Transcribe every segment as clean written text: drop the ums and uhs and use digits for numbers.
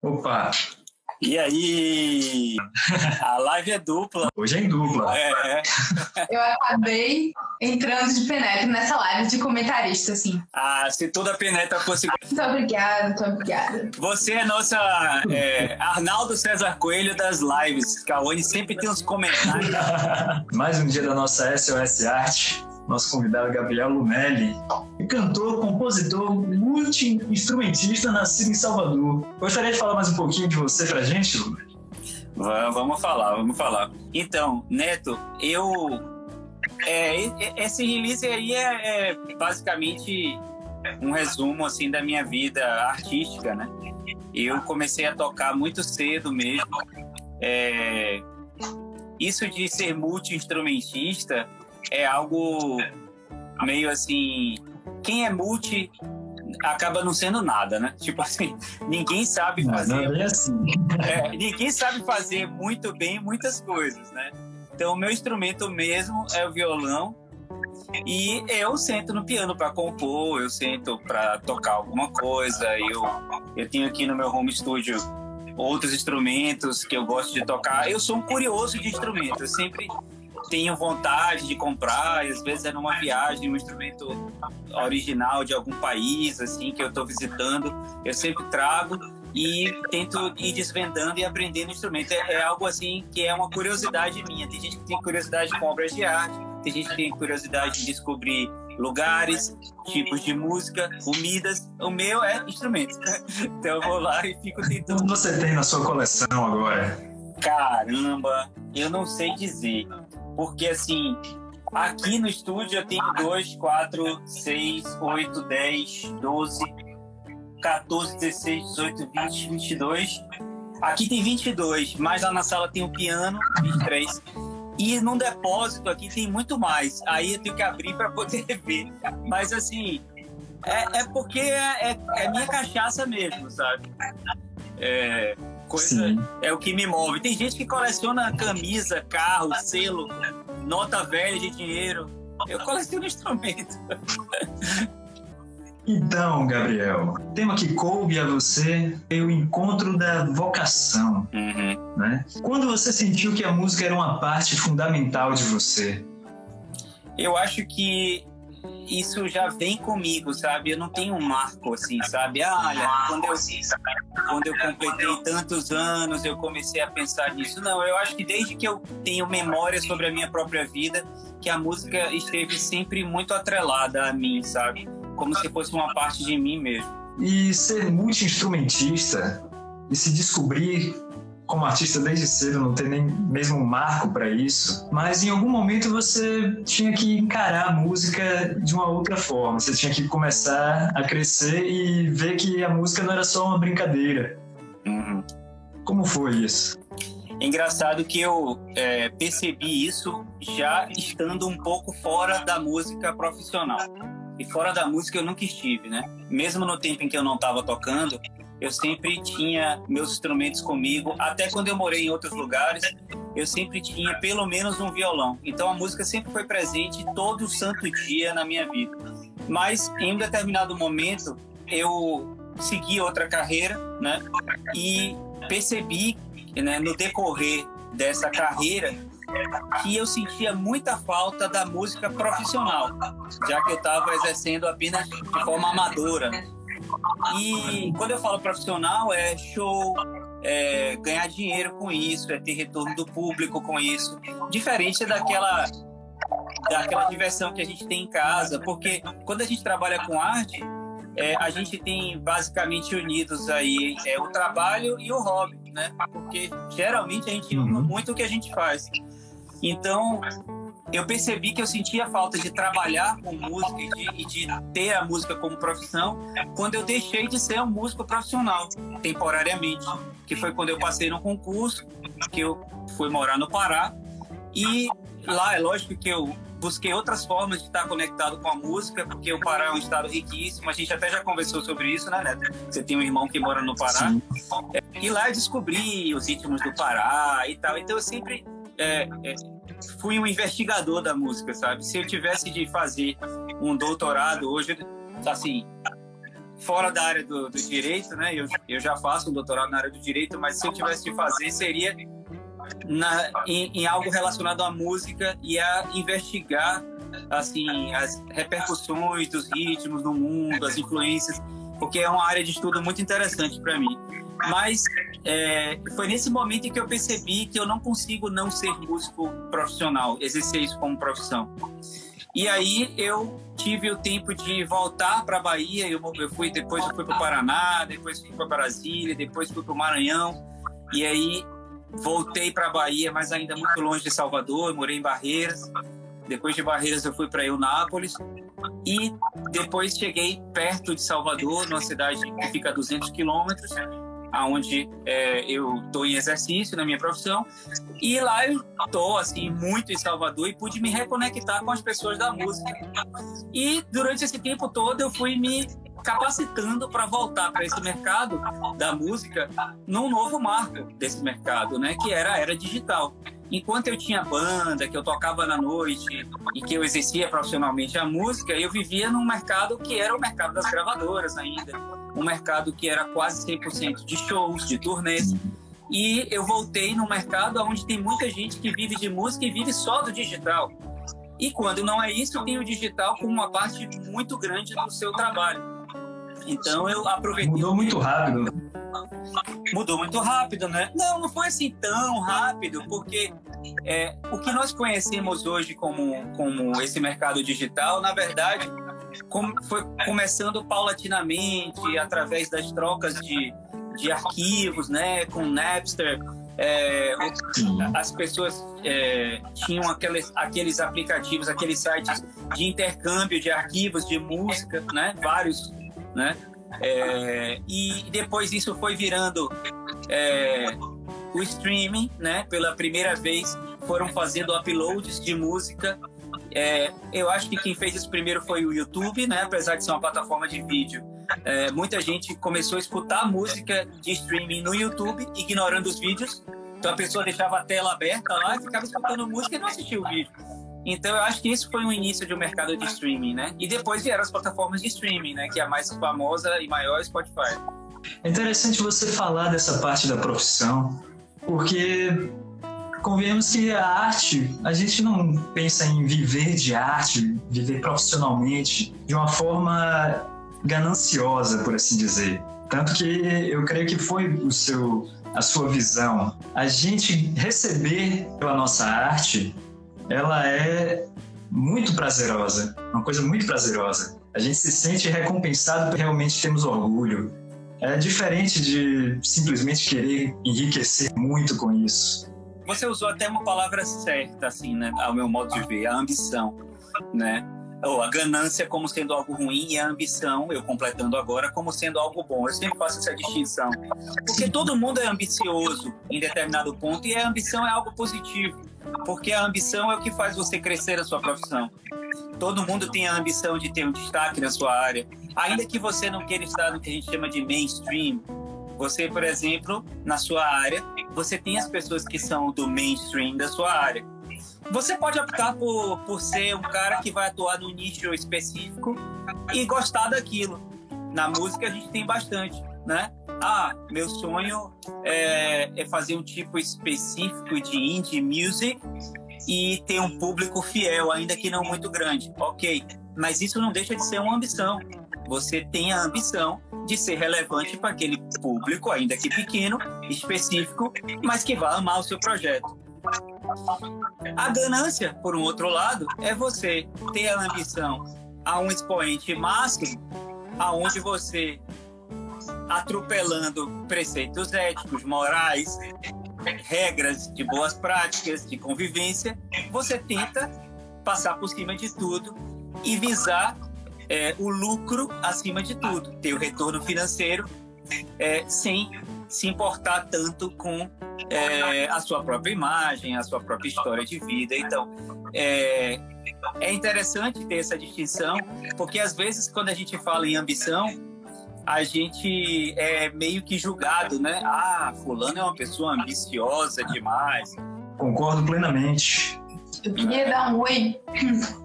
Opa! E aí? A live é dupla. Hoje é em dupla. Eu acabei entrando de penetra nessa live de comentarista, assim. Ah, se toda penetra fosse... Muito obrigada. Você é nossa Arnaldo César Coelho das lives. Cauane sempre tem uns comentários. Mais um dia da nossa SOS Arte. Nosso convidado Gabriel Lumelli, cantor, compositor, multi-instrumentista nascido em Salvador. Gostaria de falar mais um pouquinho de você pra gente, Lumelli? Vamos falar. Então, Neto, esse release aí é basicamente um resumo assim da minha vida artística, né? Eu comecei a tocar muito cedo mesmo. Isso de ser multi-instrumentista é algo meio assim... Quem é multi acaba não sendo nada, né? Tipo assim, ninguém sabe fazer... Não é assim. Ninguém sabe fazer muito bem muitas coisas, né? Então, o meu instrumento mesmo é o violão. E eu sento no piano para compor, eu sento para tocar alguma coisa. Eu tenho aqui no meu home studio outros instrumentos que eu gosto de tocar. Eu sou um curioso de instrumentos, eu sempre tenho vontade de comprar, e às vezes é numa viagem, um instrumento original de algum país, assim, que eu estou visitando, eu sempre trago e tento ir desvendando e aprendendo o instrumento. É algo assim que é uma curiosidade minha. Tem gente que tem curiosidade com obras de arte, tem gente que tem curiosidade de descobrir lugares, tipos de música, comidas. O meu é instrumento. Então eu vou lá e fico tentando. Quanto você tem na sua coleção agora? Caramba, eu não sei dizer. Porque, assim, aqui no estúdio eu tenho 2, 4, 6, 8, 10, 12, 14, 16, 18, 20, 22. Aqui tem 22, mas lá na sala tem o piano, 23. E num depósito aqui tem muito mais. Aí eu tenho que abrir para poder ver. Mas, assim, é porque é minha cachaça mesmo, sabe? É o que me move. Tem gente que coleciona camisa, carro, selo, nota velha de dinheiro. Eu coleciono instrumento. Então, Gabriel, o tema que coube a você é o encontro da vocação, né? Quando você sentiu que a música era uma parte fundamental de você? Eu acho que isso já vem comigo, sabe? Eu não tenho um marco assim, sabe? Olha, quando eu completei tantos anos, eu comecei a pensar nisso. Não, eu acho que desde que eu tenho memória sobre a minha própria vida, que a música esteve sempre muito atrelada a mim, sabe? Como se fosse uma parte de mim mesmo. E ser multi-instrumentista e se descobrir como artista desde cedo, não ter nem mesmo um marco para isso, mas em algum momento você tinha que encarar a música de uma outra forma, você tinha que começar a crescer e ver que a música não era só uma brincadeira. Como foi isso? Engraçado que eu percebi isso já estando um pouco fora da música profissional. E fora da música eu nunca estive, né? Mesmo no tempo em que eu não estava tocando, eu sempre tinha meus instrumentos comigo. Até quando eu morei em outros lugares, eu sempre tinha pelo menos um violão. Então a música sempre foi presente todo santo dia na minha vida. Mas em um determinado momento eu segui outra carreira, né? E percebi, né, no decorrer dessa carreira, que eu sentia muita falta da música profissional, já que eu estava exercendo apenas de forma amadora. E quando eu falo profissional, é show, é ganhar dinheiro com isso, é ter retorno do público com isso, diferente daquela diversão que a gente tem em casa, porque quando a gente trabalha com arte, a gente tem basicamente unidos aí o trabalho e o hobby, né? Porque geralmente a gente ama muito o que a gente faz. Então, eu percebi que eu sentia falta de trabalhar com música e de ter a música como profissão quando eu deixei de ser um músico profissional, temporariamente. Que foi quando eu passei no concurso, que eu fui morar no Pará. E lá, é lógico que eu busquei outras formas de estar conectado com a música, porque o Pará é um estado riquíssimo. A gente até já conversou sobre isso, né, Neto? Você tem um irmão que mora no Pará. E lá eu descobri os ritmos do Pará e tal. Então eu sempre... fui um investigador da música, sabe? Se eu tivesse de fazer um doutorado hoje, assim, fora da área do direito, né? Eu já faço um doutorado na área do direito, mas se eu tivesse de fazer, seria em algo relacionado à música e a investigar assim as repercussões dos ritmos no mundo, as influências, porque é uma área de estudo muito interessante para mim. Mas foi nesse momento em que eu percebi que eu não consigo não ser músico profissional, exercer isso como profissão. E aí eu tive o tempo de voltar para a Bahia. Depois eu fui para o Paraná, depois fui para Brasília, depois fui para o Maranhão. E aí voltei para a Bahia, mas ainda muito longe de Salvador. Eu morei em Barreiras. Depois de Barreiras eu fui para Eunápolis. E depois cheguei perto de Salvador, numa cidade que fica a 200 quilômetros, onde eu estou em exercício na minha profissão. E lá eu estou assim, muito em Salvador e pude me reconectar com as pessoas da música. E durante esse tempo todo eu fui me capacitando para voltar para esse mercado da música num novo marco desse mercado, né, que era a era digital. Enquanto eu tinha banda, que eu tocava na noite e que eu exercia profissionalmente a música, eu vivia num mercado que era o mercado das gravadoras ainda, um mercado que era quase 100% de shows, de turnês. E eu voltei num mercado onde tem muita gente que vive de música e vive só do digital. E quando não é isso, tem o digital como uma parte muito grande do seu trabalho. Então eu aproveitei... Mudou muito rápido. Mudou muito rápido, né? Não foi assim tão rápido, porque o que nós conhecemos hoje como esse mercado digital, na verdade, foi começando paulatinamente, através das trocas de arquivos, né? Com Napster, as pessoas tinham aqueles aplicativos, aqueles sites de intercâmbio de arquivos de música, né? Vários, né? E depois isso foi virando o streaming, né? Pela primeira vez foram fazendo uploads de música. Eu acho que quem fez isso primeiro foi o YouTube, né? Apesar de ser uma plataforma de vídeo, muita gente começou a escutar música de streaming no YouTube, ignorando os vídeos. Então a pessoa deixava a tela aberta lá e ficava escutando música e não assistia o vídeo. Então eu acho que isso foi o início de um mercado de streaming, né? E depois vieram as plataformas de streaming, né? Que é a mais famosa e maior, Spotify. É interessante você falar dessa parte da profissão, porque convenhamos que a arte, a gente não pensa em viver de arte, viver profissionalmente de uma forma gananciosa, por assim dizer. Tanto que eu creio que foi a sua visão. A gente receber pela nossa arte, ela é muito prazerosa, uma coisa muito prazerosa. A gente se sente recompensado porque realmente temos orgulho. É diferente de simplesmente querer enriquecer muito com isso. Você usou até uma palavra certa, assim, né, ao meu modo de ver, a ambição, né? Ou a ganância como sendo algo ruim e a ambição, eu completando agora, como sendo algo bom. Eu sempre faço essa distinção. Porque todo mundo é ambicioso em determinado ponto e a ambição é algo positivo. Porque a ambição é o que faz você crescer a sua profissão. Todo mundo tem a ambição de ter um destaque na sua área. Ainda que você não queira estar no que a gente chama de mainstream, você, por exemplo, na sua área, você tem as pessoas que são do mainstream da sua área. Você pode optar por ser um cara que vai atuar num nicho específico e gostar daquilo. Na música a gente tem bastante, né? Meu sonho é fazer um tipo específico de indie music e ter um público fiel, ainda que não muito grande. Ok, mas isso não deixa de ser uma ambição. Você tem a ambição de ser relevante para aquele público, ainda que pequeno, específico, mas que vai amar o seu projeto. A ganância, por um outro lado, é você ter a ambição a um expoente máximo, aonde você, atropelando preceitos éticos, morais, regras de boas práticas, de convivência, você tenta passar por cima de tudo e visar o lucro acima de tudo, ter o retorno financeiro sem se importar tanto com a sua própria imagem, a sua própria história de vida. Então, é interessante ter essa distinção, porque às vezes quando a gente fala em ambição, a gente é meio que julgado, né? Fulano é uma pessoa ambiciosa demais. Concordo plenamente. Eu queria dar um oi.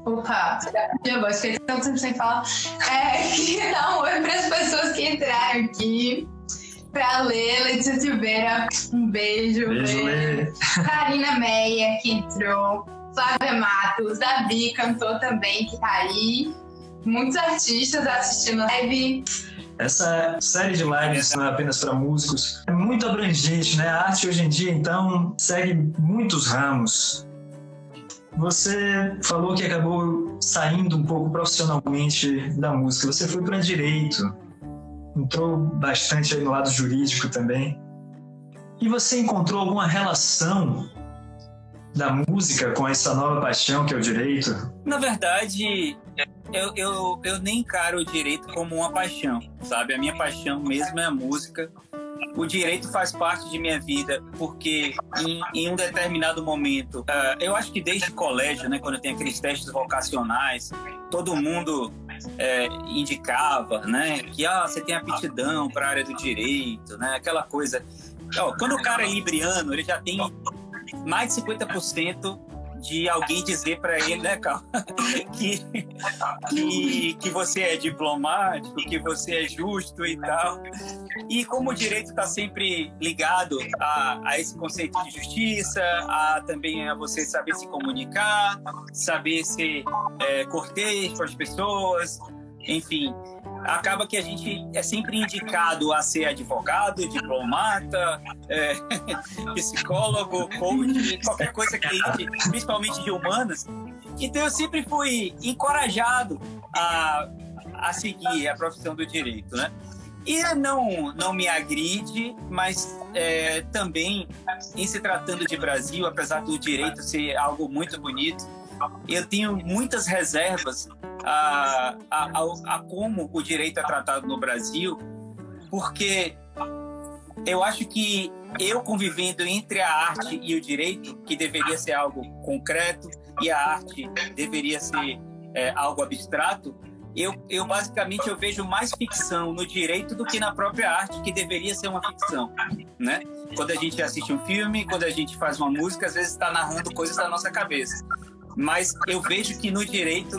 Opa, eu fiquei tanto tempo sem falar. Queria dar um oi para as pessoas aqui para ler. Letícia Silveira, um beijo. Beijo, Lê. Karina Meia, que entrou. Flávia Matos, Davi, cantor também, que tá aí. Muitos artistas assistindo a live. Essa série de lives não é apenas para músicos, é muito abrangente, né? A arte hoje em dia, então, segue muitos ramos. Você falou que acabou saindo um pouco profissionalmente da música. Você foi para direito, entrou bastante aí no lado jurídico também. E você encontrou alguma relação da música com essa nova paixão que é o direito? Na verdade, eu nem encaro o direito como uma paixão, sabe? A minha paixão mesmo é a música. O direito faz parte de minha vida porque em um determinado momento, eu acho que desde o colégio, né, quando tem aqueles testes vocacionais, todo mundo indicava, né, que você tem aptidão para a área do direito, né, aquela coisa. Quando o cara é libriano, ele já tem mais de 50% de alguém dizer para ele, né, Carl, que você é diplomático, que você é justo e tal. E como o direito está sempre ligado a esse conceito de justiça, também a você saber se comunicar, saber ser cortês com as pessoas, enfim, acaba que a gente é sempre indicado a ser advogado, diplomata, psicólogo, coach, qualquer coisa que a gente, principalmente de humanas. Então eu sempre fui encorajado a seguir a profissão do direito, né? E não me agride, mas também, em se tratando de Brasil, apesar do direito ser algo muito bonito, eu tenho muitas reservas a como o direito é tratado no Brasil, porque eu acho que eu convivendo entre a arte e o direito, que deveria ser algo concreto, e a arte deveria ser algo abstrato, eu basicamente eu vejo mais ficção no direito do que na própria arte, que deveria ser uma ficção, né? Quando a gente assiste um filme, quando a gente faz uma música, às vezes está narrando coisas da nossa cabeça. Mas eu vejo que no direito,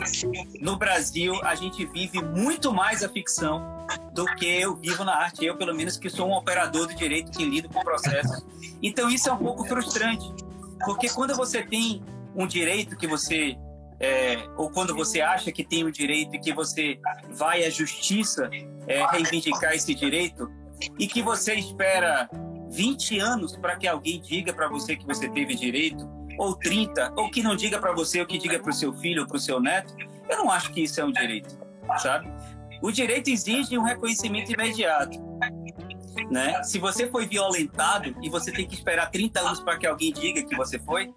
no Brasil, a gente vive muito mais a ficção do que eu vivo na arte. Eu, pelo menos, que sou um operador do direito que lido com processos. Então isso é um pouco frustrante, porque quando você tem um direito que você... ou quando você acha que tem um direito e que você vai à justiça reivindicar esse direito, e que você espera 20 anos para que alguém diga para você que você teve direito, ou 30, ou que não diga para você, ou que diga para o seu filho ou para o seu neto, eu não acho que isso é um direito, sabe? O direito exige um reconhecimento imediato, né? Se você foi violentado e você tem que esperar 30 anos para que alguém diga que você foi,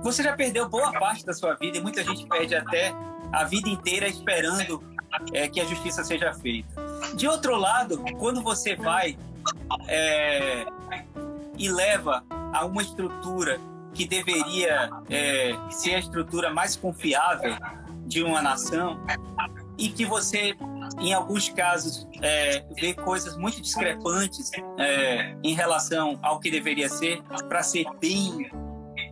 você já perdeu boa parte da sua vida, e muita gente perde até a vida inteira esperando que a justiça seja feita. De outro lado, quando você vai e leva a uma estrutura que deveria ser a estrutura mais confiável de uma nação, e que você, em alguns casos, vê coisas muito discrepantes em relação ao que deveria ser, para ser bem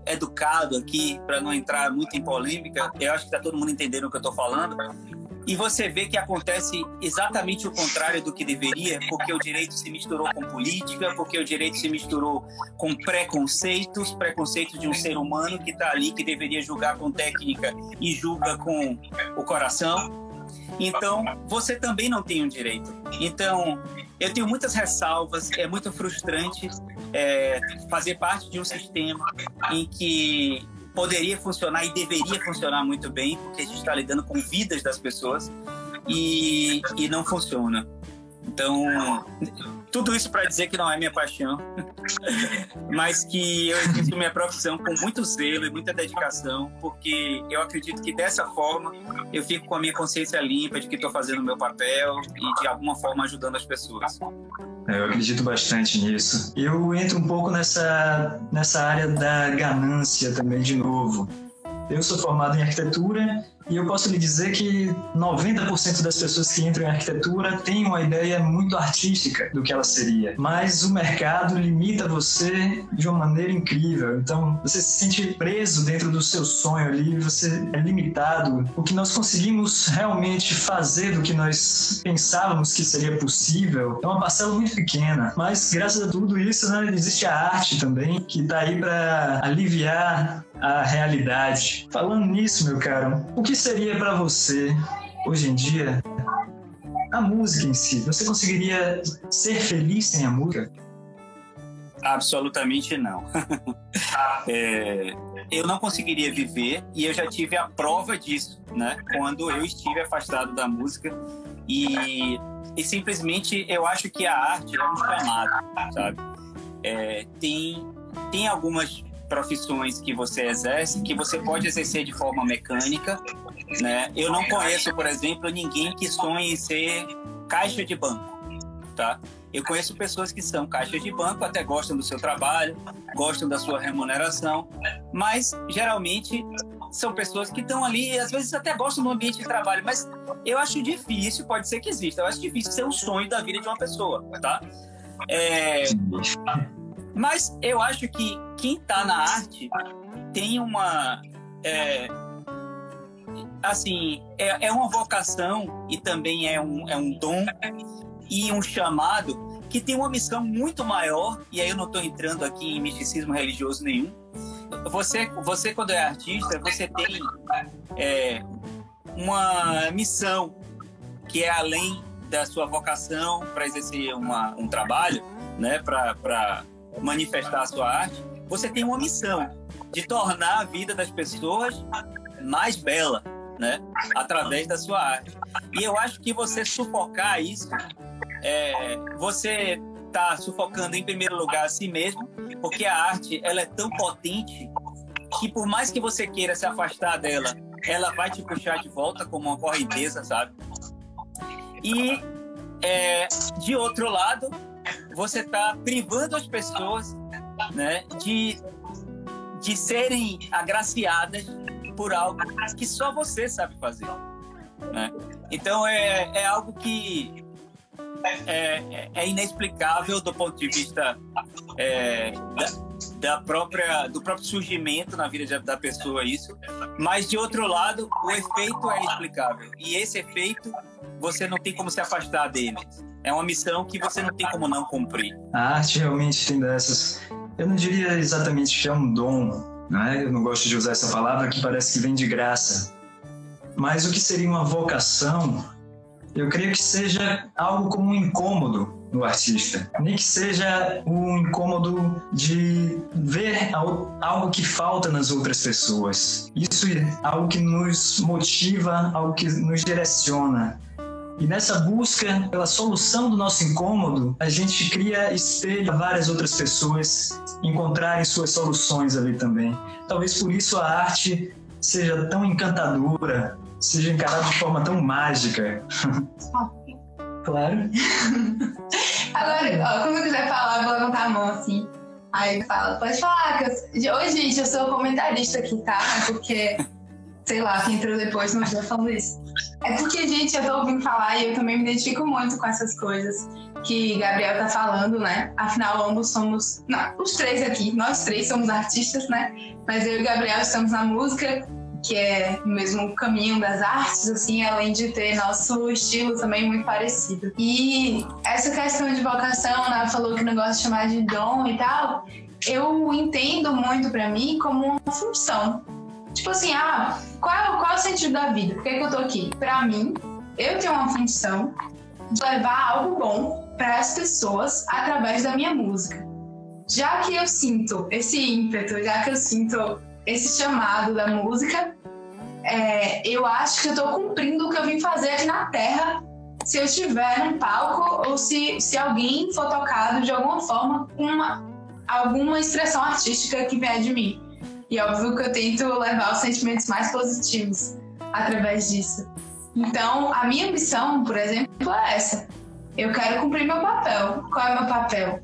educado aqui, para não entrar muito em polêmica, eu acho que está todo mundo entendendo o que eu estou falando, e você vê que acontece exatamente o contrário do que deveria, porque o direito se misturou com política, porque o direito se misturou com preconceitos de um ser humano que está ali, que deveria julgar com técnica e julga com o coração. Então, você também não tem um direito. Então, eu tenho muitas ressalvas, é muito frustrante fazer parte de um sistema em que poderia funcionar e deveria funcionar muito bem, porque a gente está lidando com vidas das pessoas e não funciona. Então, tudo isso para dizer que não é minha paixão, mas que eu exerço minha profissão com muito zelo e muita dedicação, porque eu acredito que dessa forma eu fico com a minha consciência limpa de que estou fazendo o meu papel e de alguma forma ajudando as pessoas. Eu acredito bastante nisso. Eu entro um pouco nessa área da ganância também, de novo. Eu sou formado em arquitetura E eu posso lhe dizer que 90% das pessoas que entram em arquitetura têm uma ideia muito artística do que ela seria. Mas o mercado limita você de uma maneira incrível. Então, você se sente preso dentro do seu sonho ali, você é limitado. O que nós conseguimos realmente fazer do que nós pensávamos que seria possível é uma parcela muito pequena. Mas, graças a tudo isso, né, existe a arte também, que está aí para aliviar a realidade. Falando nisso, meu caro, o que seria para você, hoje em dia, a música em si? Você conseguiria ser feliz sem a música? Absolutamente não. Eu não conseguiria viver, e eu já tive a prova disso, né? Quando eu estive afastado da música, e simplesmente eu acho que a arte é um chamado, sabe? Tem algumas profissões que você exerce, que você pode exercer de forma mecânica, né? Eu não conheço, por exemplo, ninguém que sonhe em ser caixa de banco, tá? Eu conheço pessoas que são caixas de banco, até gostam do seu trabalho, gostam da sua remuneração, mas geralmente são pessoas que estão ali, às vezes até gostam do ambiente de trabalho, mas eu acho difícil, pode ser que exista, eu acho difícil ser um sonho da vida de uma pessoa, tá? Mas eu acho que quem está na arte tem uma... é uma vocação e também é um dom e um chamado que tem uma missão muito maior, e aí eu não estou entrando aqui em misticismo religioso nenhum. Você quando é artista, você tem uma missão que é além da sua vocação para exercer um trabalho, né, para manifestar a sua arte. Você tem uma missão de tornar a vida das pessoas mais bela, né, através da sua arte. E eu acho que você sufocar isso, você está sufocando em primeiro lugar a si mesmo, porque a arte ela é tão potente que por mais que você queira se afastar dela, ela vai te puxar de volta como uma correnteza, sabe? E de outro lado, você está privando as pessoas, né, de serem agraciadas por algo que só você sabe fazer, né? Então é algo que é inexplicável do ponto de vista do próprio surgimento na vida da pessoa, isso. Mas de outro lado, o efeito é explicável, e esse efeito você não tem como se afastar dele. É uma missão que você não tem como não cumprir. A arte realmente tem dessas. Eu não diria exatamente que é um dom, né? Eu não gosto de usar essa palavra que parece que vem de graça. Mas o que seria uma vocação, eu creio que seja algo como um incômodo no artista. Nem que seja um incômodo de ver algo que falta nas outras pessoas. Isso é algo que nos motiva, algo que nos direciona. E nessa busca pela solução do nosso incômodo, a gente cria espelho para várias outras pessoas encontrarem suas soluções ali também. Talvez por isso a arte seja tão encantadora, seja encarada de forma tão mágica. Claro. Agora, quando eu quiser falar, eu vou levantar a mão assim. Aí fala, pode falar. Oi, gente, eu sou comentarista aqui, tá? Porque, sei lá, quem entrou depois não estiver falando isso. É porque, gente, eu tô ouvindo falar e eu também me identifico muito com essas coisas que Gabriel tá falando, né? Afinal, ambos somos... Não, os três aqui, nós três somos artistas, né? Mas eu e Gabriel estamos na música, que é o mesmo caminho das artes, assim, além de ter nosso estilo também muito parecido. E essa questão de vocação, né? Falou que não gosta de chamar de dom e tal. Eu entendo muito pra mim como uma função. Tipo assim, qual é o sentido da vida? Por que eu tô aqui? Pra mim, eu tenho uma função de levar algo bom para as pessoas através da minha música. Já que eu sinto esse ímpeto, já que eu sinto esse chamado da música, eu acho que eu tô cumprindo o que eu vim fazer aqui na Terra, se eu estiver num palco ou se alguém for tocado de alguma forma com alguma expressão artística que vier de mim. E óbvio que eu tento levar os sentimentos mais positivos através disso. Então, a minha missão, por exemplo, é essa. Eu quero cumprir meu papel. Qual é o meu papel?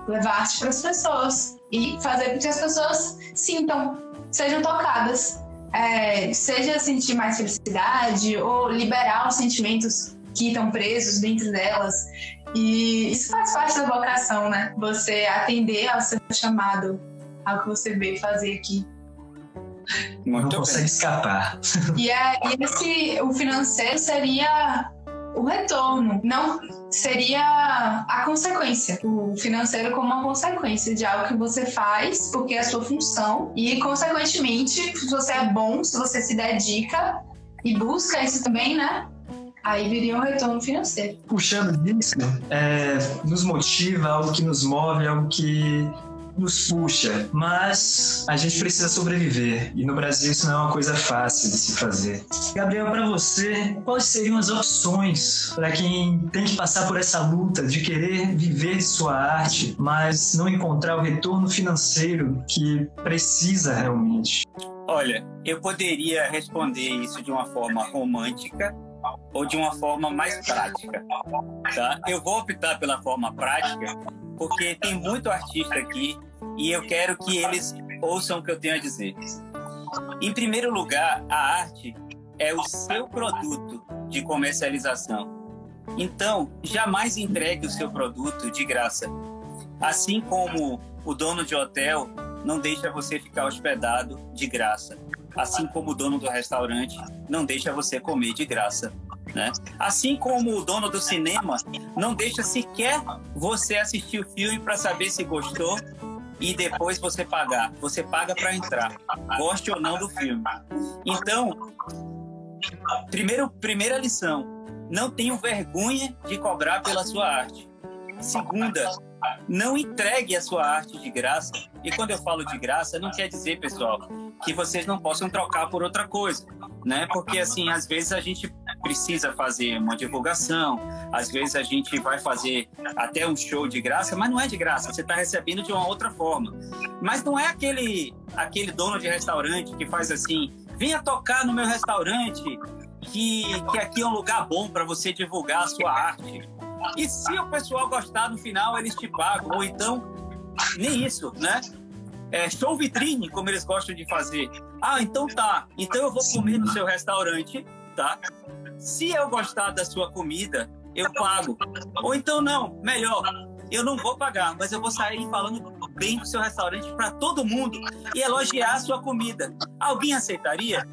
Levar arte para as pessoas e fazer com que as pessoas sintam, sejam tocadas. seja sentir mais felicidade ou liberar os sentimentos que estão presos dentro delas. E isso faz parte da vocação, né? Você atender ao seu chamado, ao que você veio fazer aqui. Não consegue escapar. E o financeiro seria o retorno, não seria a consequência. O financeiro como uma consequência de algo que você faz, porque é a sua função, e consequentemente, se você é bom, se você se dedica e busca isso também, né? Aí viria um retorno financeiro. Puxando disso, nos motiva, algo que nos move, algo que nos puxa, mas a gente precisa sobreviver, e no Brasil isso não é uma coisa fácil de se fazer. Gabriel, para você, quais seriam as opções para quem tem que passar por essa luta de querer viver de sua arte, mas não encontrar o retorno financeiro que precisa realmente? Olha, eu poderia responder isso de uma forma romântica ou de uma forma mais prática, tá? Eu vou optar pela forma prática, porque tem muito artista aqui e eu quero que eles ouçam o que eu tenho a dizer. Em primeiro lugar, a arte é o seu produto de comercialização. Então, jamais entregue o seu produto de graça. Assim como o dono de hotel não deixa você ficar hospedado de graça. Assim como o dono do restaurante não deixa você comer de graça, né? Assim como o dono do cinema não deixa sequer você assistir o filme para saber se gostou e depois você pagar. Você paga para entrar, goste ou não do filme. Então, primeira lição, não tenha vergonha de cobrar pela sua arte. Segunda, não entregue a sua arte de graça. E quando eu falo de graça, não quer dizer, pessoal, que vocês não possam trocar por outra coisa, né? Porque, assim, às vezes a gente precisa fazer uma divulgação, às vezes a gente vai fazer até um show de graça, mas não é de graça, você está recebendo de uma outra forma. Mas não é aquele dono de restaurante que faz assim, venha tocar no meu restaurante, que aqui é um lugar bom para você divulgar a sua arte. E se o pessoal gostar, no final eles te pagam. Ou então, nem isso, né? Show vitrine, como eles gostam de fazer. Ah, então tá. Então eu vou comer no seu restaurante, tá? Se eu gostar da sua comida, eu pago. Ou então não, melhor, eu não vou pagar, mas eu vou sair falando bem do seu restaurante para todo mundo e elogiar a sua comida. Alguém aceitaria?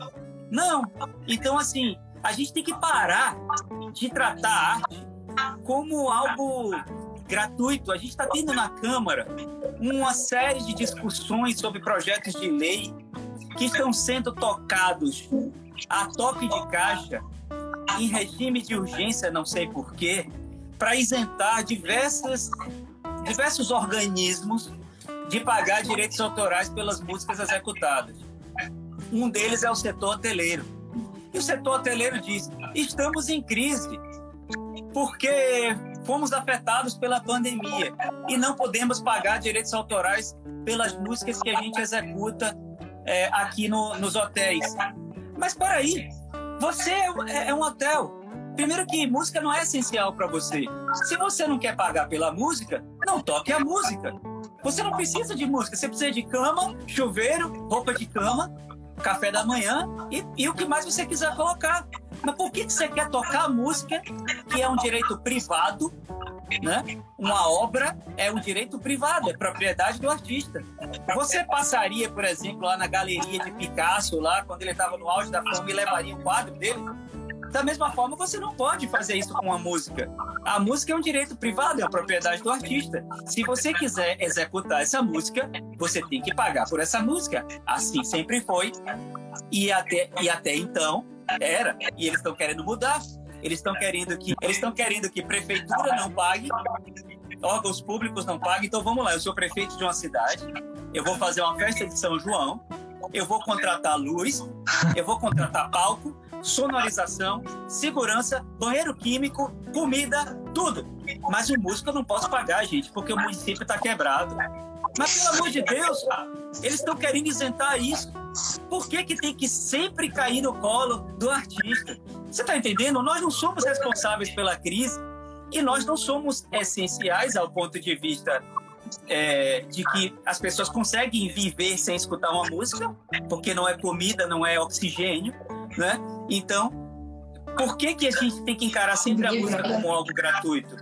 Não. Então, assim, a gente tem que parar de tratar a arte como algo gratuito. A gente está tendo na Câmara uma série de discussões sobre projetos de lei que estão sendo tocados a toque de caixa, em regime de urgência, não sei porquê, para isentar diversos organismos de pagar direitos autorais pelas músicas executadas. Um deles é o setor hoteleiro. E o setor hoteleiro diz: estamos em crise, porque fomos afetados pela pandemia e não podemos pagar direitos autorais pelas músicas que a gente executa aqui nos hotéis. Mas peraí, você é um hotel. Primeiro que música não é essencial para você. Se você não quer pagar pela música, não toque a música. Você não precisa de música, você precisa de cama, chuveiro, roupa de cama, café da manhã e o que mais você quiser colocar. Mas por que você quer tocar a música, que é um direito privado, né? Uma obra é um direito privado, é propriedade do artista. Você passaria, por exemplo, lá na galeria de Picasso, lá quando ele estava no auge da fama, e levaria um quadro dele? Da mesma forma, você não pode fazer isso com a música. A música é um direito privado, é a propriedade do artista. Se você quiser executar essa música, você tem que pagar por essa música. Assim sempre foi. E até então era. E eles estão querendo mudar. Eles estão querendo que prefeitura não pague, órgãos públicos não paguem. Então vamos lá, eu sou prefeito de uma cidade, eu vou fazer uma festa de São João, eu vou contratar luz, eu vou contratar palco, sonorização, segurança, banheiro químico, comida, tudo. Mas o músico eu não posso pagar, gente, porque o município está quebrado. Mas, pelo amor de Deus, eles estão querendo isentar isso. Por que tem que sempre cair no colo do artista? Você está entendendo? Nós não somos responsáveis pela crise e nós não somos essenciais ao ponto de vista de que as pessoas conseguem viver sem escutar uma música, porque não é comida, não é oxigênio, né? Então, por que a gente tem que encarar sempre a música como algo gratuito?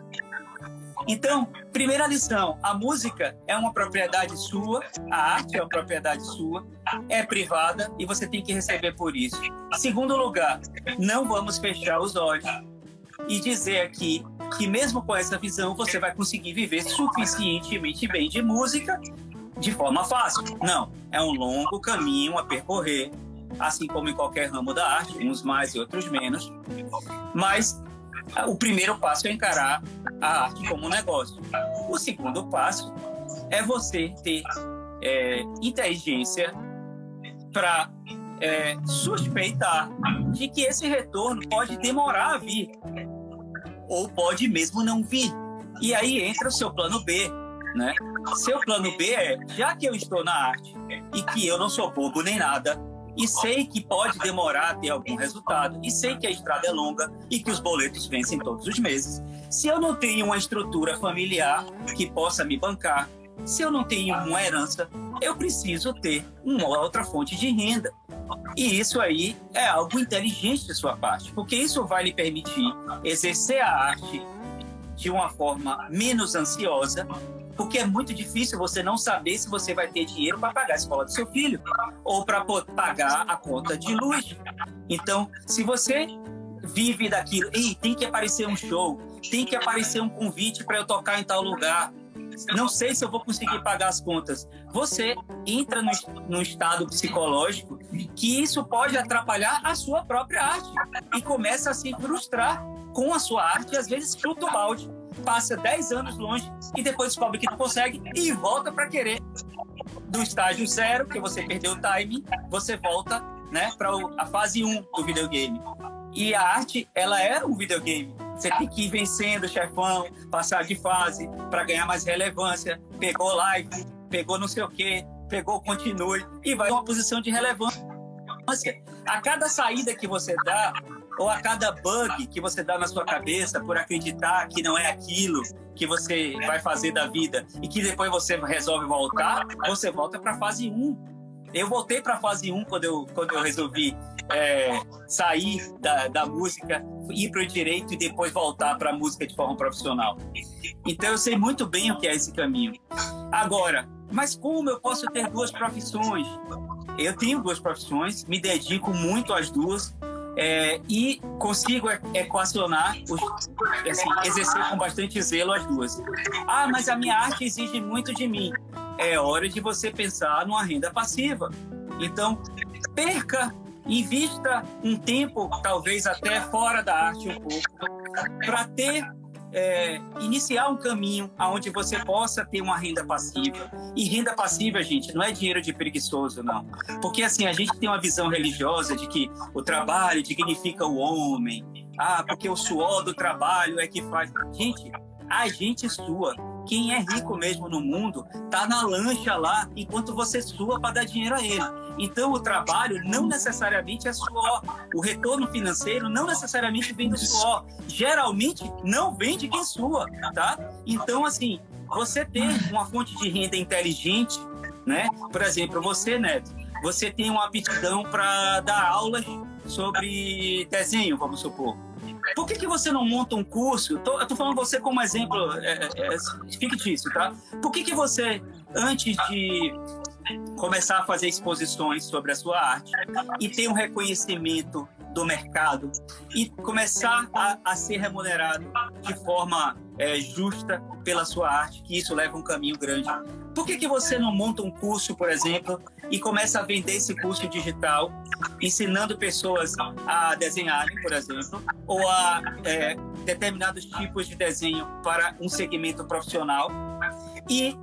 Então, primeira lição, a música é uma propriedade sua, a arte é uma propriedade sua, é privada e você tem que receber por isso. Segundo lugar, não vamos fechar os olhos e dizer aqui que mesmo com essa visão você vai conseguir viver suficientemente bem de música de forma fácil. Não, é um longo caminho a percorrer, assim como em qualquer ramo da arte, uns mais e outros menos, mas o primeiro passo é encarar a arte como um negócio. O segundo passo é você ter inteligência para suspeitar de que esse retorno pode demorar a vir, ou pode mesmo não vir. E aí entra o seu plano B, né? Seu plano B é, já que eu estou na arte e que eu não sou bobo nem nada, e sei que pode demorar a ter algum resultado, e sei que a estrada é longa e que os boletos vencem todos os meses. Se eu não tenho uma estrutura familiar que possa me bancar, se eu não tenho uma herança, eu preciso ter uma outra fonte de renda. E isso aí é algo inteligente de sua parte, porque isso vai lhe permitir exercer a arte de uma forma menos ansiosa, porque é muito difícil você não saber se você vai ter dinheiro para pagar a escola do seu filho ou para pagar a conta de luz. Então, se você vive daquilo, tem que aparecer um show, tem que aparecer um convite para eu tocar em tal lugar, não sei se eu vou conseguir pagar as contas, você entra num estado psicológico que isso pode atrapalhar a sua própria arte e começa a se frustrar com a sua arte, e às vezes chuta o balde, passa 10 anos longe e depois descobre que não consegue e volta para querer. Do estágio 0, que você perdeu o timing, você volta, né, para a fase 1 do videogame. E a arte, ela é um videogame. Você tem que ir vencendo o chefão, passar de fase para ganhar mais relevância. Pegou like, pegou não sei o quê, pegou continue e vai em uma posição de relevância. A cada saída que você dá, ou a cada bug que você dá na sua cabeça por acreditar que não é aquilo que você vai fazer da vida e que depois você resolve voltar, você volta para a fase 1. Eu voltei para a fase 1 quando eu resolvi sair da música, ir para o direito e depois voltar para a música de forma profissional. Então eu sei muito bem o que é esse caminho. Agora, mas como eu posso ter 2 profissões? Eu tenho 2 profissões, me dedico muito às 2, e consigo equacionar, exercer com bastante zelo as 2. Ah, mas a minha arte exige muito de mim. É hora de você pensar numa renda passiva. Então, invista um tempo, talvez até fora da arte um pouco, para iniciar um caminho onde você possa ter uma renda passiva. E renda passiva, gente, não é dinheiro de preguiçoso, não. Porque assim, a gente tem uma visão religiosa de que o trabalho dignifica o homem. Ah, porque o suor do trabalho é que faz... Gente, a gente sua. Quem é rico mesmo no mundo tá na lancha lá enquanto você sua para dar dinheiro a ele. Então o trabalho não necessariamente é suor. O retorno financeiro não necessariamente vem do suor. Geralmente não vem de quem sua, tá? Então assim, você ter uma fonte de renda inteligente, né? Por exemplo, você, Neto, você tem uma aptidão para dar aulas sobre desenho, vamos supor. Por que você não monta um curso? Eu tô falando você como exemplo fictício, tá? Por que você, antes de começar a fazer exposições sobre a sua arte e ter um reconhecimento do mercado e começar a ser remunerado de forma justa pela sua arte, que isso leva um caminho grande, por que você não monta um curso, por exemplo, e começa a vender esse curso digital, ensinando pessoas a desenharem, por exemplo, ou a determinados tipos de desenho para um segmento profissional, e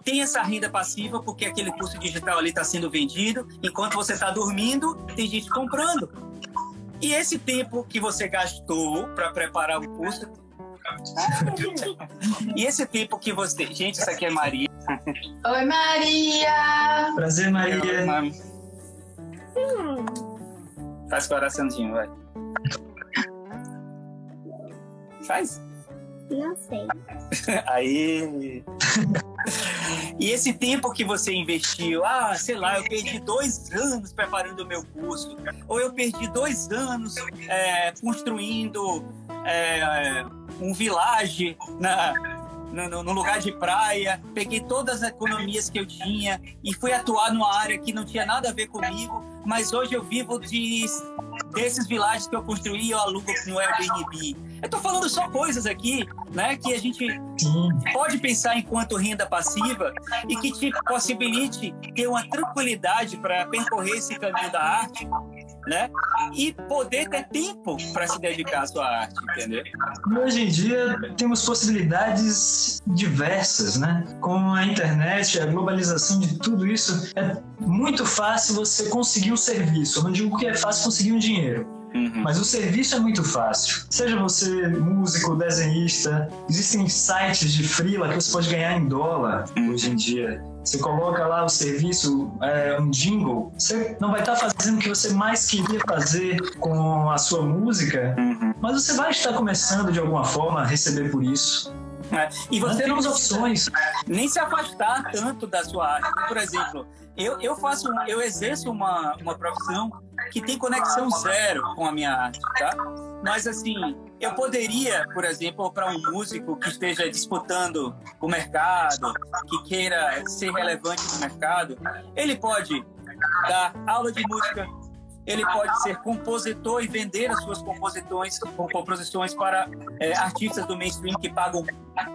tem essa renda passiva porque aquele curso digital ali está sendo vendido, enquanto você está dormindo, tem gente comprando. E esse tempo que você gastou para preparar o curso... E esse tempo que você... Gente, isso aqui é Maria. Oi, Maria! Prazer, Maria. Faz coraçãozinho, vai. Faz? Não sei. Aí... E esse tempo que você investiu, sei lá, eu perdi 2 anos preparando o meu curso, ou eu perdi 2 anos construindo um village no lugar de praia, peguei todas as economias que eu tinha e fui atuar numa área que não tinha nada a ver comigo, mas hoje eu vivo desses villages que eu construí e eu alugo no Airbnb. Eu tô falando só coisas aqui, né, que a gente pode pensar enquanto renda passiva e que te possibilite ter uma tranquilidade para percorrer esse caminho da arte, né, e poder ter tempo para se dedicar à sua arte, entendeu? Hoje em dia temos possibilidades diversas, né? Com a internet, a globalização de tudo isso, é muito fácil você conseguir um serviço. Eu não digo que é fácil conseguir um dinheiro, mas o serviço é muito fácil. Seja você músico, desenhista, existem sites de freela que você pode ganhar em dólar hoje em dia. Você coloca lá o serviço, um jingle, você não vai estar fazendo o que você mais queria fazer com a sua música, mas você vai estar começando de alguma forma a receber por isso. E você não tem opções. Nem se afastar tanto da sua arte. Por exemplo, eu exerço uma profissão que tem conexão zero com a minha arte, tá? Mas assim, eu poderia, por exemplo, para um músico que esteja disputando o mercado, que queira ser relevante no mercado, ele pode dar aula de música, ele pode ser compositor e vender as suas composições para artistas do mainstream que pagam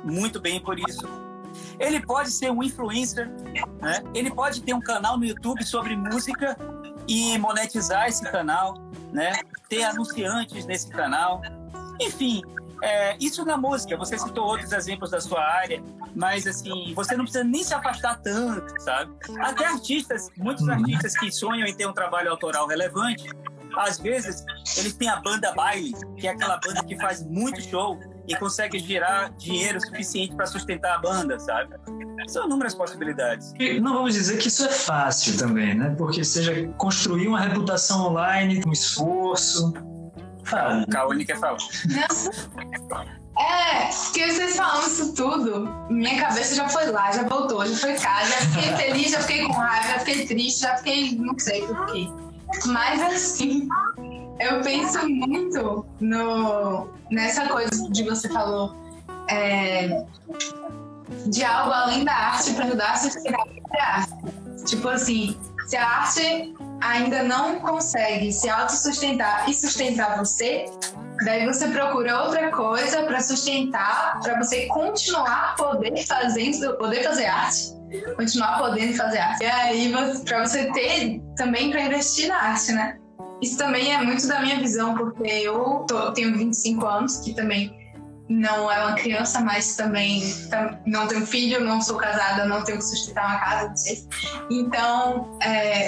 muito bem por isso. Ele pode ser um influencer, né? Ele pode ter um canal no YouTube sobre música e monetizar esse canal, né? Ter anunciantes nesse canal. Enfim, isso na música. Você citou outros exemplos da sua área, mas assim, você não precisa nem se afastar tanto, sabe? Até muitos artistas que sonham em ter um trabalho autoral relevante, às vezes eles têm a banda baile, que é aquela banda que faz muito show e consegue gerar dinheiro suficiente para sustentar a banda, sabe? São inúmeras possibilidades. E não vamos dizer que isso é fácil também, né? Porque seja construir uma reputação online com esforço. O Cauane quer falar. Porque vocês falam isso tudo, minha cabeça já foi lá, já voltou, já foi cá, já fiquei feliz, já fiquei com raiva, já fiquei triste, já fiquei, não sei por quê. Mas assim, eu penso muito nessa coisa de você falou, de algo além da arte para ajudar a sustentar a arte. Tipo assim, se a arte ainda não consegue se autossustentar e sustentar você, daí você procura outra coisa para sustentar, para você continuar poder fazer arte, continuar podendo fazer arte. E aí, para você ter também para investir na arte, né? Isso também é muito da minha visão, porque eu tenho 25 anos, que também não é uma criança, mas também não tenho filho, não sou casada, não tenho que sustentar uma casa, não sei. Então,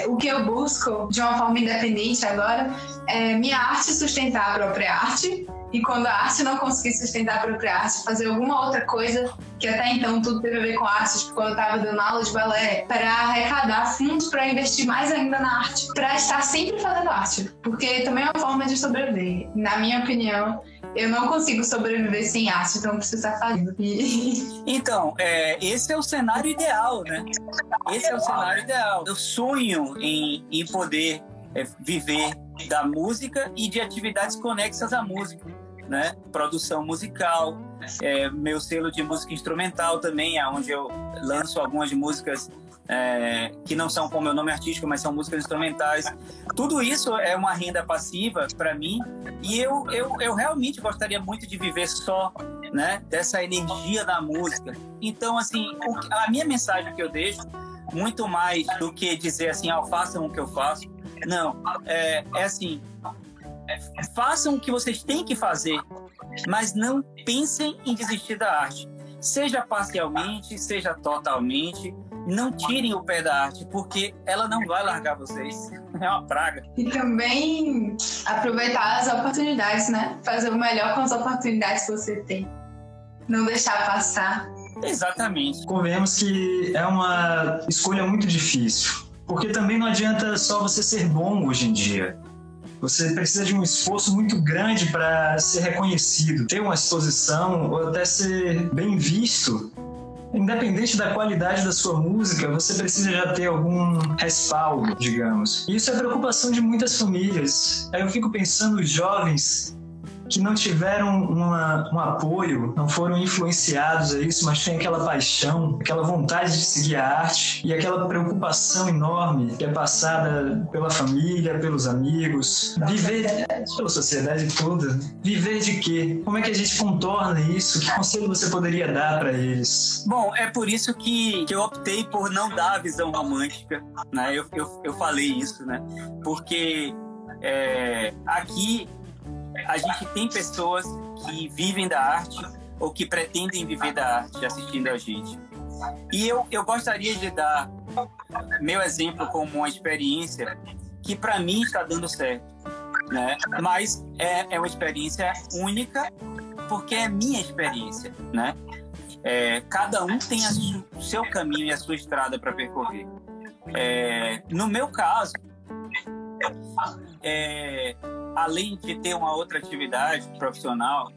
o que eu busco de uma forma independente agora é minha arte sustentar a própria arte, e quando a arte não conseguir sustentar a própria arte, fazer alguma outra coisa, que até então tudo teve a ver com arte, tipo, quando eu estava dando aula de balé, para arrecadar fundos para investir mais ainda na arte, para estar sempre fazendo arte, porque também é uma forma de sobreviver. Na minha opinião, eu não consigo sobreviver sem arte, então eu preciso estar fazendo. Então, esse é o cenário ideal, né? Esse é o cenário ideal. Eu sonho em poder viver da música e de atividades conexas à música, né? Produção musical, meu selo de música instrumental também, é onde eu lanço algumas músicas que não são com meu nome artístico, mas são músicas instrumentais. Tudo isso é uma renda passiva para mim, e eu realmente gostaria muito de viver só, né, dessa energia da música. Então, assim, a minha mensagem que eu deixo, muito mais do que dizer assim, façam o que eu faço, não, assim, façam o que vocês têm que fazer, mas não pensem em desistir da arte. Seja parcialmente, seja totalmente, não tirem o pé da arte, porque ela não vai largar vocês. É uma praga. E também aproveitar as oportunidades, né? Fazer o melhor com as oportunidades que você tem. Não deixar passar. Exatamente. Convenhamos que é uma escolha muito difícil, porque também não adianta só você ser bom hoje em dia. Você precisa de um esforço muito grande para ser reconhecido, ter uma exposição ou até ser bem visto independente da qualidade da sua música, você precisa já ter algum respaldo, digamos. E isso é preocupação de muitas famílias. Aí eu fico pensando, os jovens que não tiveram um apoio, não foram influenciados a isso, mas têm aquela paixão, aquela vontade de seguir a arte e aquela preocupação enorme que é passada pela família, pelos amigos, viver pela sociedade toda. Viver de quê? Como é que a gente contorna isso? Que conselho você poderia dar para eles? Bom, é por isso que eu optei por não dar a visão romântica, né? Eu falei isso, né? Porque aqui a gente tem pessoas que vivem da arte ou que pretendem viver da arte assistindo a gente. E eu gostaria de dar meu exemplo como uma experiência que para mim está dando certo, né? Mas é uma experiência única porque é minha experiência, né? Cada um tem o seu caminho e a sua estrada para percorrer. No meu caso, além de ter uma outra atividade profissional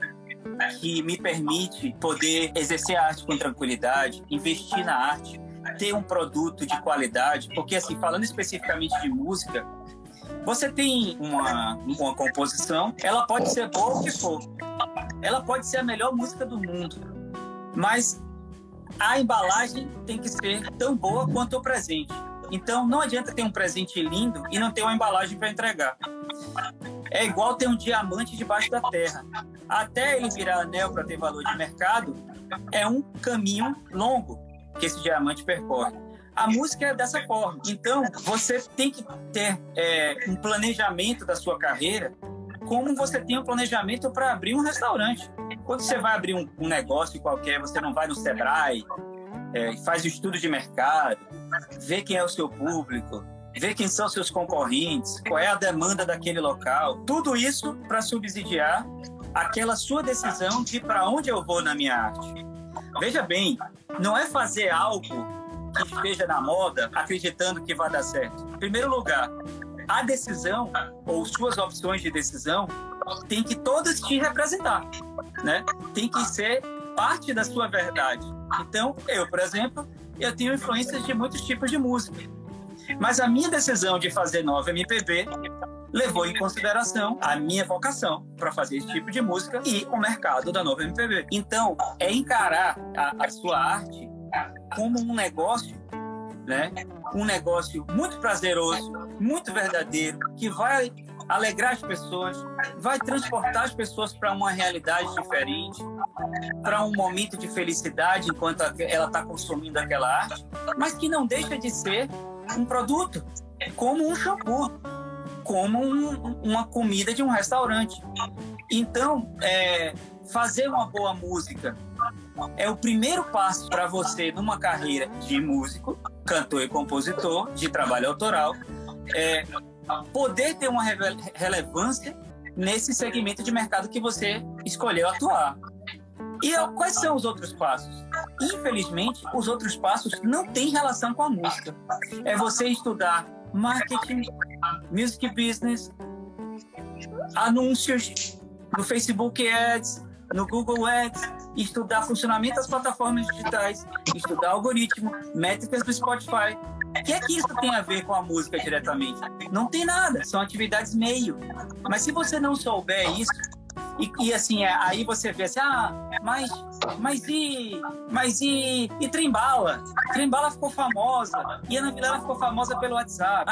que me permite poder exercer a arte com tranquilidade, investir na arte, ter um produto de qualidade, porque assim, falando especificamente de música, você tem uma composição, ela pode ser boa o que for, ela pode ser a melhor música do mundo, mas a embalagem tem que ser tão boa quanto o presente. Então não adianta ter um presente lindo e não ter uma embalagem para entregar. É igual ter um diamante debaixo da terra. Até ele virar anel para ter valor de mercado, é um caminho longo que esse diamante percorre. A música é dessa forma. Então, você tem que ter um planejamento da sua carreira, como você tem um planejamento para abrir um restaurante. Quando você vai abrir um negócio qualquer, você não vai no Sebrae, faz o estudo de mercado, vê quem é o seu público, vê quem são seus concorrentes, qual é a demanda daquele local. Tudo isso para subsidiar aquela sua decisão de para onde eu vou na minha arte. Veja bem, não é fazer algo que esteja na moda acreditando que vai dar certo. Em primeiro lugar, a decisão ou suas opções de decisão tem que todas te representar, né? Tem que ser parte da sua verdade. Então, eu, por exemplo, eu tenho influências de muitos tipos de música. Mas a minha decisão de fazer nova MPB levou em consideração a minha vocação para fazer esse tipo de música e o mercado da nova MPB. Então, é encarar a sua arte como um negócio, né? Um negócio muito prazeroso, muito verdadeiro, que vai alegrar as pessoas, vai transportar as pessoas para uma realidade diferente, para um momento de felicidade enquanto ela está consumindo aquela arte, mas que não deixa de ser um produto, como um shampoo, como uma comida de um restaurante. Então, fazer uma boa música é o primeiro passo para você numa carreira de músico, cantor e compositor, de trabalho autoral, poder ter uma relevância nesse segmento de mercado que você escolheu atuar. E quais são os outros passos? Infelizmente, os outros passos não têm relação com a música. É você estudar marketing, music business, anúncios no Facebook Ads, no Google Ads, estudar funcionamento das plataformas digitais, estudar algoritmo, métricas do Spotify. O que é que isso tem a ver com a música diretamente? Não tem nada, são atividades meio. Mas se você não souber isso, e assim, aí você vê assim, mas e Trembala? Trembala ficou famosa, e Ana Vilela ficou famosa pelo WhatsApp.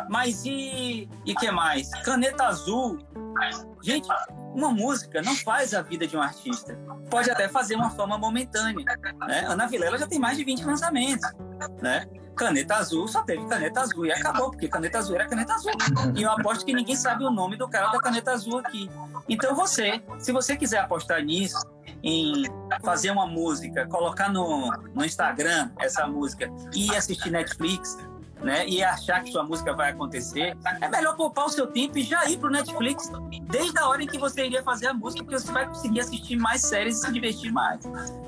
Mas e que mais? Caneta Azul. Gente, uma música não faz a vida de um artista. Pode até fazer uma fama momentânea, né? Ana Vilela já tem mais de 20 lançamentos, né? Caneta Azul só teve Caneta Azul e acabou, porque Caneta Azul era Caneta Azul. E eu aposto que ninguém sabe o nome do cara da Caneta Azul aqui. Então se você quiser apostar nisso, em fazer uma música, colocar no Instagram essa música e assistir Netflix, né, e achar que sua música vai acontecer, é melhor poupar o seu tempo e já ir pro Netflix desde a hora em que você iria fazer a música, porque você vai conseguir assistir mais séries e se divertir mais.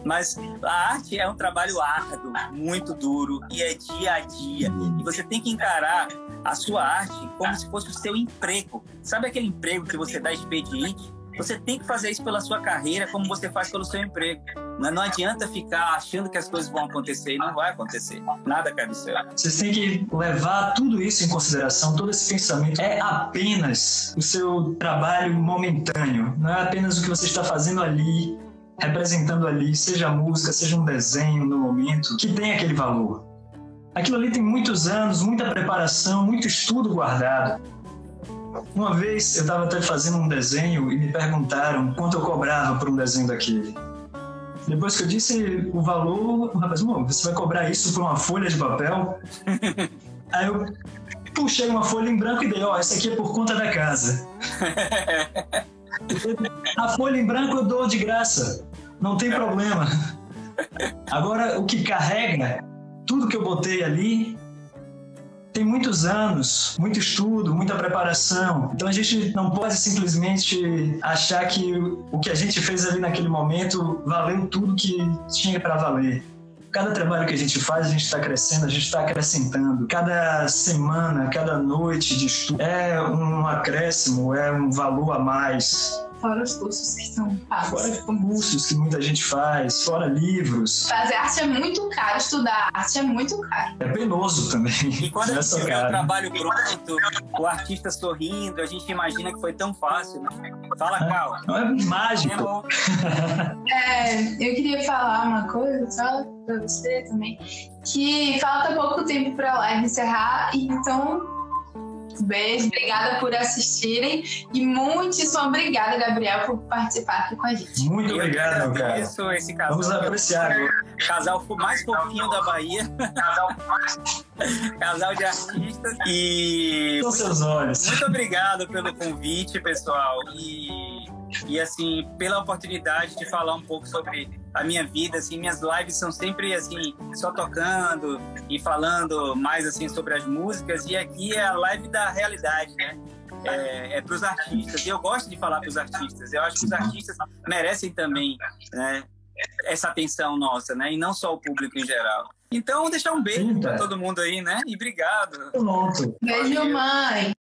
Mas a arte é um trabalho árduo, muito duro, e é dia a dia. E você tem que encarar a sua arte como se fosse o seu emprego. Sabe aquele emprego que você dá expediente? Você tem que fazer isso pela sua carreira, como você faz pelo seu emprego. Não adianta ficar achando que as coisas vão acontecer e não vai acontecer. Nada cai do céu. Vocês têm que levar tudo isso em consideração, todo esse pensamento. É apenas o seu trabalho momentâneo, não é apenas o que você está fazendo ali, representando ali, seja música, seja um desenho no momento, que tem aquele valor. Aquilo ali tem muitos anos, muita preparação, muito estudo guardado. Uma vez eu estava até fazendo um desenho e me perguntaram quanto eu cobrava por um desenho daquele. Depois que eu disse o valor, o rapaz, você vai cobrar isso por uma folha de papel? Aí eu puxei uma folha em branco e dei, essa aqui é por conta da casa. A folha em branco eu dou de graça, não tem problema. Agora, o que carrega, tudo que eu botei ali, tem muitos anos, muito estudo, muita preparação. Então a gente não pode simplesmente achar que o que a gente fez ali naquele momento valeu tudo que tinha para valer. Cada trabalho que a gente faz, a gente está crescendo, a gente está acrescentando. Cada semana, cada noite de estudo é um acréscimo, é um valor a mais. Fora os cursos que são pagos. Fora os cursos que muita gente faz, fora livros. Fazer arte é muito caro, estudar arte é muito caro. É penoso também. E quando a gente vê o trabalho pronto, o artista sorrindo, a gente imagina que foi tão fácil, né? Fala, Cal. É mágico. Eu queria falar uma coisa, só pra você também, que falta pouco tempo pra live encerrar, então... Beijo, obrigada por assistirem e muitíssimo obrigada, Gabriel, por participar aqui com a gente. Muito obrigado, meu cara. Esse casal, vamos apreciar. Casal mais fofinho da Bahia. Casal de artistas. E com seus olhos. Muito obrigado pelo convite, pessoal. E assim, pela oportunidade de falar um pouco sobre a minha vida, assim, minhas lives são sempre assim, só tocando e falando mais assim sobre as músicas, e aqui é a live da realidade, né? É para os artistas, e eu gosto de falar para os artistas. Eu acho que os artistas merecem também, né, essa atenção nossa, né? E não só o público em geral. Então, deixar um beijo para todo mundo aí, né? E obrigado. Beijo, mãe.